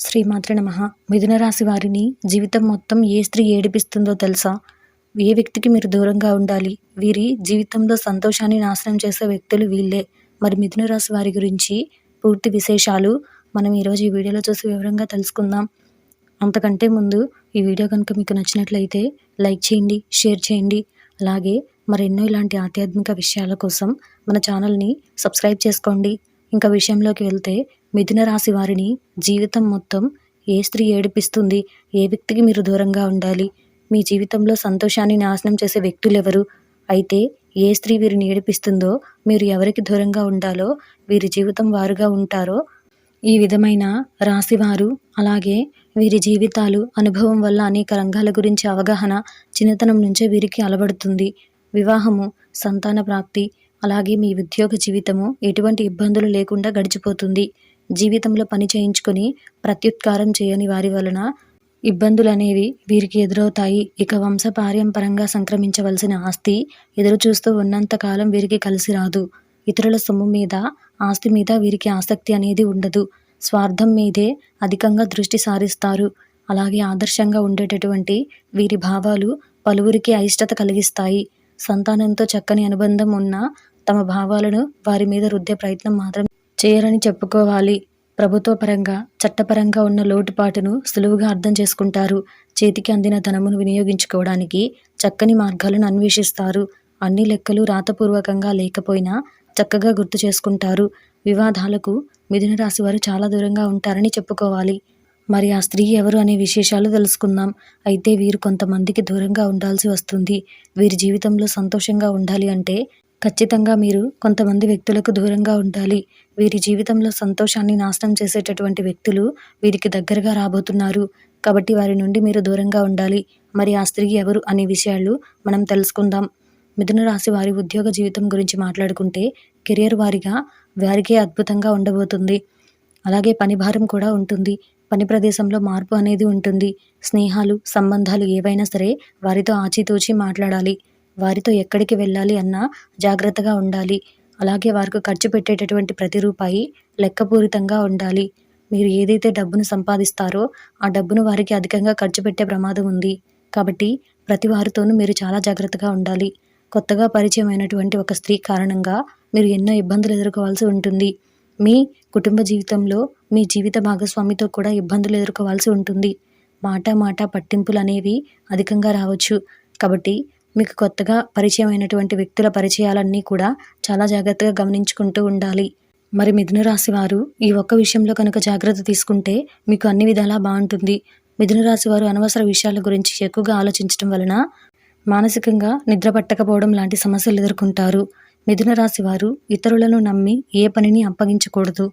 శ్రీమాత్రే నమః. మిథున రాశి వారిని జీవితం మొత్తం ఏ స్త్రీ ఏడిపిస్తుందో తెలుసా? ఏ వ్యక్తికి మీరు దూరంగా ఉండాలి? వీరి జీవితంలో సంతోషాన్ని నాశనం చేసే వ్యక్తులు వీళ్ళే. మరి మిథున రాశి వారి గురించి పూర్తి విశేషాలు మనం ఈరోజు ఈ వీడియోలో చూసి వివరంగా తెలుసుకుందాం. అంతకంటే ముందు ఈ వీడియో కనుక మీకు నచ్చినట్లయితే లైక్ చేయండి, షేర్ చేయండి. అలాగే మరెన్నో ఇలాంటి ఆధ్యాత్మిక విషయాల కోసం మన ఛానల్ని సబ్స్క్రైబ్ చేసుకోండి. ఇంకా విషయంలోకి వెళ్తే, మిథున రాశి వారిని జీవితం మొత్తం ఏ స్త్రీ ఏడిపిస్తుంది? ఏ వ్యక్తికి మీరు దూరంగా ఉండాలి? మీ జీవితంలో సంతోషాన్ని నాశనం చేసే వ్యక్తులెవరు? అయితే ఏ స్త్రీ వీరిని ఏడిపిస్తుందో, మీరు ఎవరికి దూరంగా ఉండాలో, వీరి జీవితం వారుగా ఉంటారో, ఈ విధమైన రాశివారు, అలాగే వీరి జీవితాలు, అనుభవం వల్ల అనేక రంగాల గురించి అవగాహన చిన్నతనం నుంచే వీరికి అలవడుతుంది. వివాహము, సంతాన ప్రాప్తి, అలాగే మీ ఉద్యోగ జీవితము ఎటువంటి ఇబ్బందులు లేకుండా గడిచిపోతుంది. జీవితంలో పని చేయించుకొని ప్రత్యుత్కారం చేయని వారి వలన ఇబ్బందులు అనేవి వీరికి ఎదురవుతాయి. ఇక వంశపారంపరంగా సంక్రమించవలసిన ఆస్తి ఎదురు చూస్తూ ఉన్నంత కాలం వీరికి కలిసి రాదు. ఇతరుల సొమ్ము మీద, ఆస్తి మీద వీరికి ఆసక్తి అనేది ఉండదు. స్వార్థం మీదే అధికంగా దృష్టి సారిస్తారు. అలాగే ఆదర్శంగా ఉండేటటువంటి వీరి భావాలు పలువురికి అయిష్టత కలిగిస్తాయి. సంతానంతో చక్కని అనుబంధం ఉన్న తమ భావాలను వారి మీద రుద్దే ప్రయత్నం మాత్రం చేయరని చెప్పుకోవాలి. ప్రభుత్వ పరంగా, చట్టపరంగా ఉన్న లోటుపాటును సులువుగా అర్థం చేసుకుంటారు. చేతికి అందిన ధనమును వినియోగించుకోవడానికి చక్కని మార్గాలను అన్వేషిస్తారు. అన్ని లెక్కలు రాతపూర్వకంగా లేకపోయినా చక్కగా గుర్తు చేసుకుంటారు. వివాదాలకు మిథున రాశి వారు చాలా దూరంగా ఉంటారని చెప్పుకోవాలి. మరి ఆ స్త్రీ ఎవరు అనే విశేషాలు తెలుసుకుందాం. అయితే వీరు కొంతమందికి దూరంగా ఉండాల్సి వస్తుంది. వీరి జీవితంలో సంతోషంగా ఉండాలి అంటే ఖచ్చితంగా మీరు కొంతమంది వ్యక్తులకు దూరంగా ఉండాలి. వీరి జీవితంలో సంతోషాన్ని నాశనం చేసేటటువంటి వ్యక్తులు వీరికి దగ్గరగా రాబోతున్నారు. కాబట్టి వారి నుండి మీరు దూరంగా ఉండాలి. మరి ఆ స్త్రీ ఎవరు అనే విషయాలు మనం తెలుసుకుందాం. మిథున రాశి వారి ఉద్యోగ జీవితం గురించి మాట్లాడుకుంటే, కెరియర్ వారిగా వారికే అద్భుతంగా ఉండబోతుంది. అలాగే పని భారం కూడా ఉంటుంది. పని ప్రదేశంలో మార్పు అనేది ఉంటుంది. స్నేహాలు, సంబంధాలు ఏవైనా సరే వారితో ఆచితూచి మాట్లాడాలి. వారితో ఎక్కడికి వెళ్ళాలి అన్నా జాగ్రత్తగా ఉండాలి. అలాగే వారికి ఖర్చు పెట్టేటటువంటి ప్రతి రూపాయి లెక్కపూరితంగా ఉండాలి. మీరు ఏదైతే డబ్బును సంపాదిస్తారో ఆ డబ్బును వారికి అధికంగా ఖర్చు పెట్టే ప్రమాదం ఉంది. కాబట్టి ప్రతి వారితోనూ మీరు చాలా జాగ్రత్తగా ఉండాలి. కొత్తగా పరిచయం అయినటువంటి ఒక స్త్రీ కారణంగా మీరు ఎన్నో ఇబ్బందులు ఎదుర్కోవాల్సి ఉంటుంది. మీ కుటుంబ జీవితంలో మీ జీవిత భాగస్వామితో కూడా ఇబ్బందులు ఎదుర్కోవాల్సి ఉంటుంది. మాట పట్టింపులు అనేవి అధికంగా రావచ్చు. కాబట్టి మీకు కొత్తగా పరిచయం అయినటువంటి వ్యక్తుల పరిచయాలన్నీ కూడా చాలా జాగ్రత్తగా గమనించుకుంటూ ఉండాలి. మరి మిథున రాశి వారు ఈ ఒక్క విషయంలో కనుక జాగ్రత్త తీసుకుంటే మీకు అన్ని విధాలా బాగుంటుంది. మిథున రాశి వారు అనవసర విషయాల గురించి ఎక్కువగా ఆలోచించడం వలన మానసికంగా నిద్ర పట్టకపోవడం లాంటి సమస్యలు ఎదుర్కొంటారు. మిథున రాశి వారు ఇతరులను నమ్మి ఏ పనిని అప్పగించకూడదు.